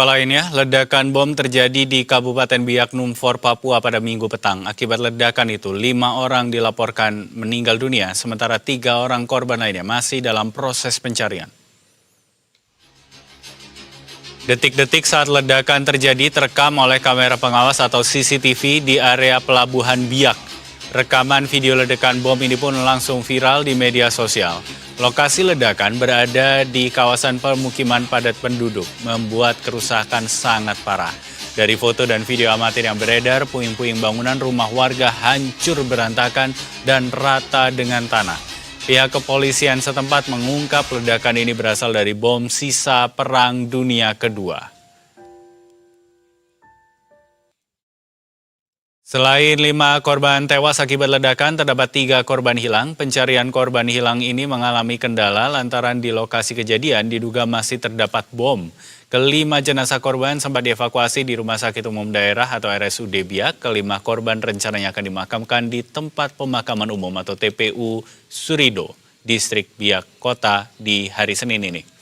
Lainnya, ledakan bom terjadi di Kabupaten Biak Numfor, Papua pada Minggu petang. Akibat ledakan itu, 5 orang dilaporkan meninggal dunia, sementara 3 orang korban lainnya masih dalam proses pencarian. Detik-detik saat ledakan terjadi terekam oleh kamera pengawas atau CCTV di area Pelabuhan Biak. Rekaman video ledakan bom ini pun langsung viral di media sosial. Lokasi ledakan berada di kawasan permukiman padat penduduk, membuat kerusakan sangat parah. Dari foto dan video amatir yang beredar, puing-puing bangunan rumah warga hancur berantakan dan rata dengan tanah. Pihak kepolisian setempat mengungkap ledakan ini berasal dari bom sisa Perang Dunia Kedua. Selain 5 korban tewas akibat ledakan, terdapat 3 korban hilang. Pencarian korban hilang ini mengalami kendala lantaran di lokasi kejadian diduga masih terdapat bom. Kelima jenazah korban sempat dievakuasi di Rumah Sakit Umum Daerah atau RSUD Biak. Kelima korban rencananya akan dimakamkan di tempat pemakaman umum atau TPU Surido, Distrik Biak Kota di hari Senin ini.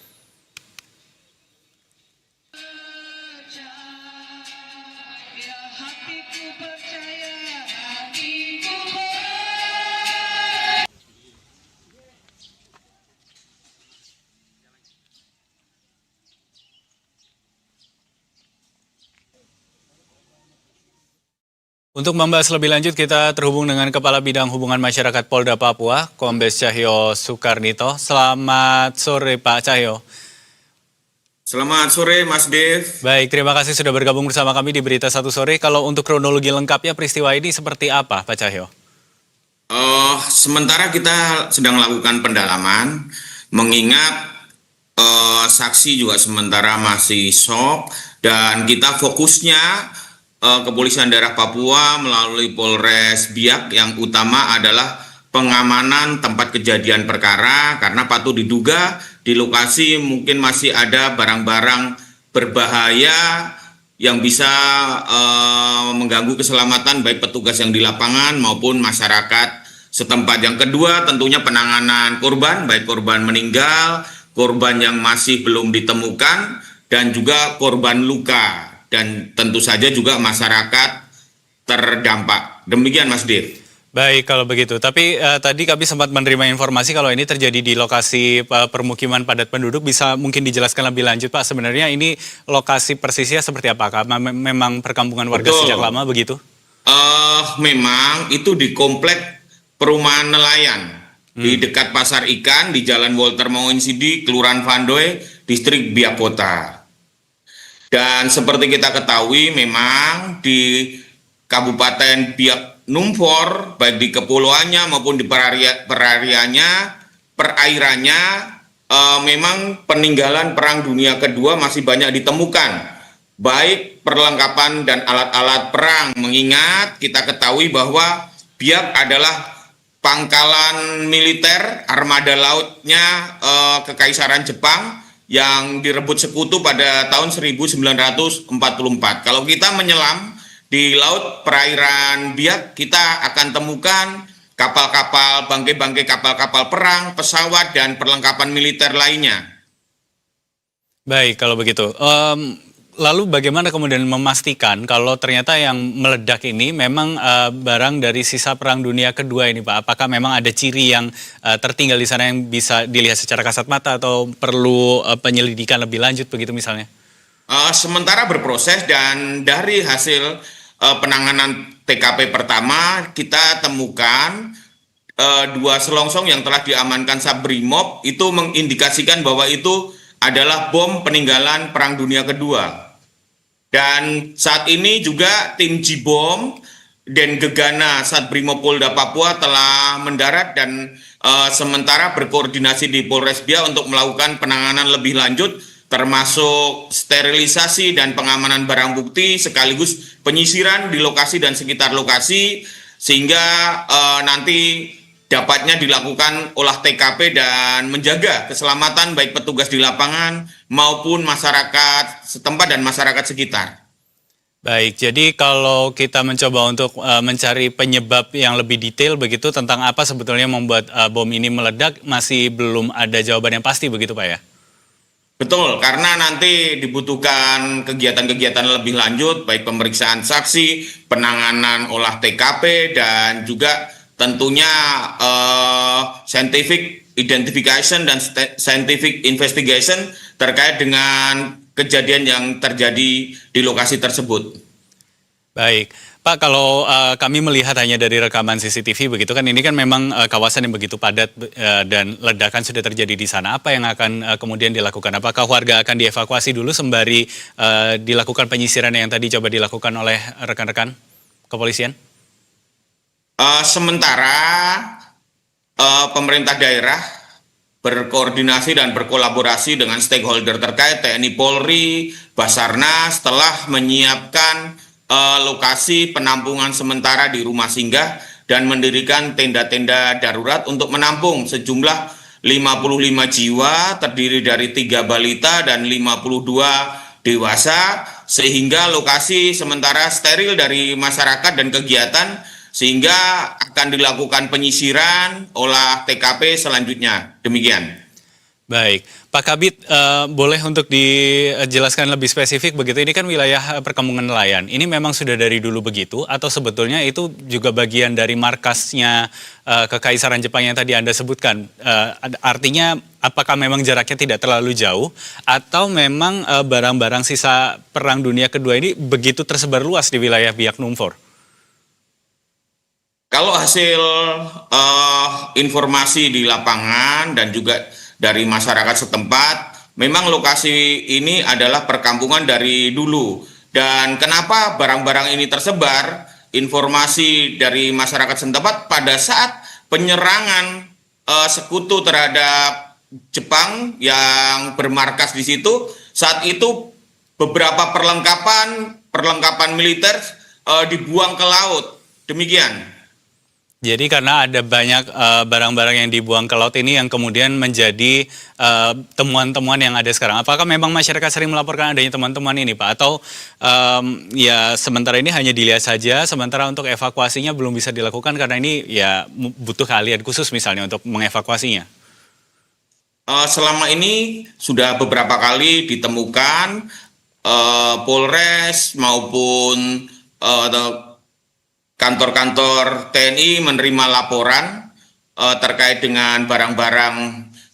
Untuk membahas lebih lanjut, kita terhubung dengan Kepala Bidang Hubungan Masyarakat Polda Papua, Kombes Cahyo Soekarnito. Selamat sore, Pak Cahyo. Selamat sore, Mas Dev. Baik, terima kasih sudah bergabung bersama kami di Berita Satu Sore. Kalau untuk kronologi lengkapnya peristiwa ini seperti apa, Pak Cahyo? Sementara kita sedang melakukan pendalaman, mengingat saksi juga sementara masih shock, dan kita fokusnya Kepolisian Daerah Papua melalui Polres Biak yang utama adalah pengamanan tempat kejadian perkara karena patut diduga di lokasi mungkin masih ada barang-barang berbahaya yang bisa mengganggu keselamatan baik petugas yang di lapangan maupun masyarakat setempat. Yang kedua tentunya penanganan korban, baik korban meninggal, korban yang masih belum ditemukan, dan juga korban luka. Dan tentu saja juga masyarakat terdampak. Demikian, Mas Dev. Baik, kalau begitu. Tapi tadi kami sempat menerima informasi kalau ini terjadi di lokasi permukiman padat penduduk. Bisa mungkin dijelaskan lebih lanjut, Pak? Sebenarnya ini lokasi persisnya seperti apakah? Memang perkampungan warga Betul. sejak lama begitu? Memang itu di komplek perumahan nelayan. Di dekat Pasar Ikan, di Jalan Walter Mauinsidi, Kelurahan Vandoy, Distrik Biak Kota. Dan seperti kita ketahui memang di Kabupaten Biak Numfor, baik di kepulauannya maupun di perairannya, memang peninggalan Perang Dunia Kedua masih banyak ditemukan. Baik perlengkapan dan alat-alat perang, mengingat kita ketahui bahwa Biak adalah pangkalan militer armada lautnya Kekaisaran Jepang yang direbut sekutu pada tahun 1944. Kalau kita menyelam di laut perairan Biak, kita akan temukan kapal-kapal, bangkai-bangkai kapal-kapal perang, pesawat, dan perlengkapan militer lainnya. Baik, kalau begitu. Lalu bagaimana kemudian memastikan kalau ternyata yang meledak ini memang barang dari sisa Perang Dunia Kedua ini, Pak? Apakah memang ada ciri yang tertinggal di sana yang bisa dilihat secara kasat mata atau perlu penyelidikan lebih lanjut begitu misalnya? Sementara berproses dan dari hasil penanganan TKP pertama kita temukan 2 selongsong yang telah diamankan Sabrimob itu mengindikasikan bahwa itu adalah bom peninggalan Perang Dunia Kedua. Dan saat ini juga tim Jibom dan Gegana Satbrimob Polda Papua telah mendarat dan sementara berkoordinasi di Polres Biak untuk melakukan penanganan lebih lanjut termasuk sterilisasi dan pengamanan barang bukti sekaligus penyisiran di lokasi dan sekitar lokasi sehingga nanti dapatnya dilakukan olah TKP dan menjaga keselamatan baik petugas di lapangan maupun masyarakat setempat dan masyarakat sekitar. Baik, jadi kalau kita mencoba untuk mencari penyebab yang lebih detail begitu tentang apa sebetulnya membuat bom ini meledak, masih belum ada jawaban yang pasti begitu, Pak ya? Betul, karena nanti dibutuhkan kegiatan-kegiatan lebih lanjut, baik pemeriksaan saksi, penanganan olah TKP, dan juga tentunya scientific identification dan scientific investigation terkait dengan kejadian yang terjadi di lokasi tersebut. Baik, Pak, kalau kami melihat hanya dari rekaman CCTV begitu kan, ini kan memang kawasan yang begitu padat dan ledakan sudah terjadi di sana. Apa yang akan kemudian dilakukan? Apakah warga akan dievakuasi dulu sembari dilakukan penyisiran yang tadi coba dilakukan oleh rekan-rekan kepolisian? Sementara pemerintah daerah berkoordinasi dan berkolaborasi dengan stakeholder terkait TNI Polri, Basarnas telah menyiapkan lokasi penampungan sementara di rumah singgah dan mendirikan tenda-tenda darurat untuk menampung sejumlah 55 jiwa terdiri dari 3 balita dan 52 dewasa, sehingga lokasi sementara steril dari masyarakat dan kegiatan, sehingga akan dilakukan penyisiran olah TKP selanjutnya. Demikian. Baik, Pak Kabid, boleh untuk dijelaskan lebih spesifik begitu, ini kan wilayah perkampungan nelayan, ini memang sudah dari dulu begitu atau sebetulnya itu juga bagian dari markasnya Kekaisaran Jepang yang tadi Anda sebutkan? Artinya apakah memang jaraknya tidak terlalu jauh atau memang barang-barang sisa Perang Dunia Kedua ini begitu tersebar luas di wilayah Biak Numfor? Kalau hasil informasi di lapangan dan juga dari masyarakat setempat, memang lokasi ini adalah perkampungan dari dulu. Dan kenapa barang-barang ini tersebar? Informasi dari masyarakat setempat pada saat penyerangan sekutu terhadap Jepang yang bermarkas di situ, saat itu beberapa perlengkapan militer dibuang ke laut. Demikian. Jadi karena ada banyak barang-barang yang dibuang ke laut ini yang kemudian menjadi temuan-temuan yang ada sekarang. Apakah memang masyarakat sering melaporkan adanya temuan-temuan ini, Pak? Atau ya sementara ini hanya dilihat saja, sementara untuk evakuasinya belum bisa dilakukan karena ini ya butuh keahlian khusus misalnya untuk mengevakuasinya? Selama ini sudah beberapa kali ditemukan Polres maupun kantor-kantor TNI menerima laporan terkait dengan barang-barang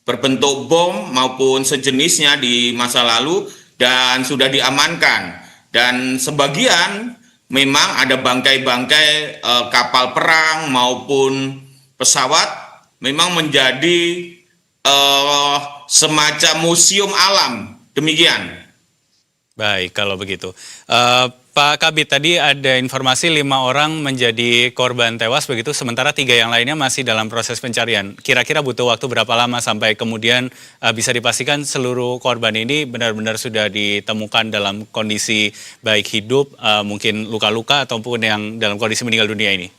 berbentuk bom maupun sejenisnya di masa lalu dan sudah diamankan. Dan sebagian memang ada bangkai-bangkai kapal perang maupun pesawat memang menjadi semacam museum alam. Demikian. Baik, kalau begitu. Pak Kabid, tadi ada informasi 5 orang menjadi korban tewas begitu, sementara 3 yang lainnya masih dalam proses pencarian. Kira-kira butuh waktu berapa lama sampai kemudian bisa dipastikan seluruh korban ini benar-benar sudah ditemukan dalam kondisi baik hidup, mungkin luka-luka ataupun yang dalam kondisi meninggal dunia ini?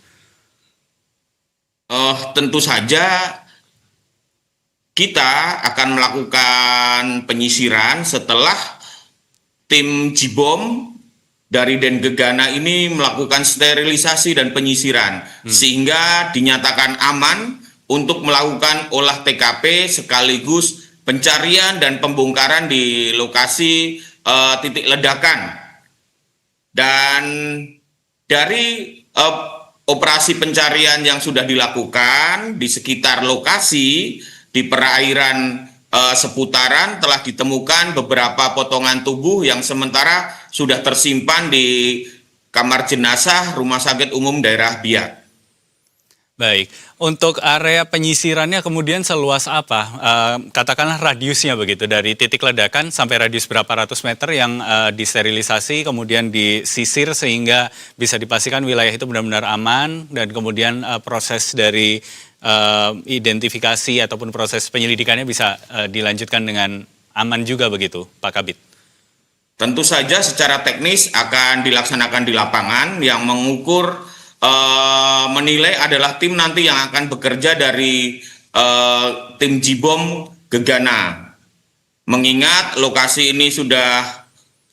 Tentu saja kita akan melakukan penyisiran setelah tim Jibom dari Dengegana ini melakukan sterilisasi dan penyisiran sehingga dinyatakan aman untuk melakukan olah TKP sekaligus pencarian dan pembongkaran di lokasi titik ledakan. Dan dari operasi pencarian yang sudah dilakukan di sekitar lokasi di perairan seputaran telah ditemukan beberapa potongan tubuh yang sementara sudah tersimpan di kamar jenazah Rumah Sakit Umum Daerah Biak. Baik, untuk area penyisirannya kemudian seluas apa? Katakanlah radiusnya begitu, dari titik ledakan sampai radius berapa ratus meter yang disterilisasi kemudian disisir sehingga bisa dipastikan wilayah itu benar-benar aman dan kemudian proses dari identifikasi ataupun proses penyelidikannya bisa dilanjutkan dengan aman juga begitu, Pak Kabid? Tentu saja secara teknis akan dilaksanakan di lapangan yang mengukur, menilai adalah tim nanti yang akan bekerja dari tim Jibom Gegana. Mengingat lokasi ini sudah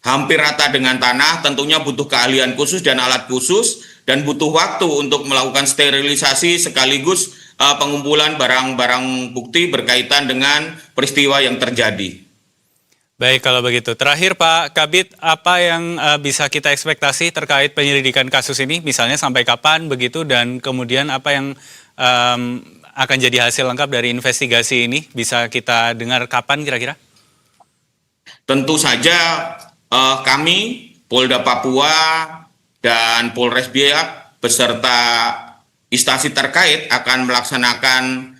hampir rata dengan tanah, tentunya butuh keahlian khusus dan alat khusus dan butuh waktu untuk melakukan sterilisasi sekaligus pengumpulan barang-barang bukti berkaitan dengan peristiwa yang terjadi. Baik kalau begitu. Terakhir Pak Kabid, apa yang bisa kita ekspektasi terkait penyelidikan kasus ini? Misalnya sampai kapan begitu dan kemudian apa yang akan jadi hasil lengkap dari investigasi ini? Bisa kita dengar kapan kira-kira? Tentu saja kami, Polda Papua dan Polres Biak beserta instansi terkait akan melaksanakan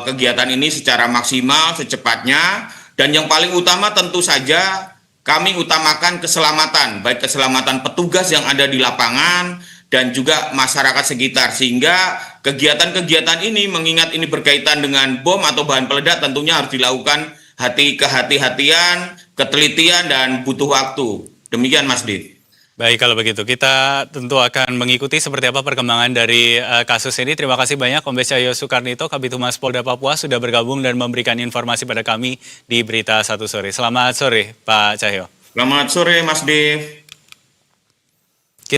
kegiatan ini secara maksimal, secepatnya. Dan yang paling utama tentu saja kami utamakan keselamatan, baik keselamatan petugas yang ada di lapangan dan juga masyarakat sekitar. Sehingga kegiatan-kegiatan ini, mengingat ini berkaitan dengan bom atau bahan peledak, tentunya harus dilakukan kehati-hatian, ketelitian, dan butuh waktu. Demikian Mas Div. Baik kalau begitu, kita tentu akan mengikuti seperti apa perkembangan dari kasus ini. Terima kasih banyak Kombes Cahyo Soekarnito, Kabid Humas Polda Papua sudah bergabung dan memberikan informasi pada kami di Berita Satu Sore. Selamat sore Pak Cahyo. Selamat sore Mas Div.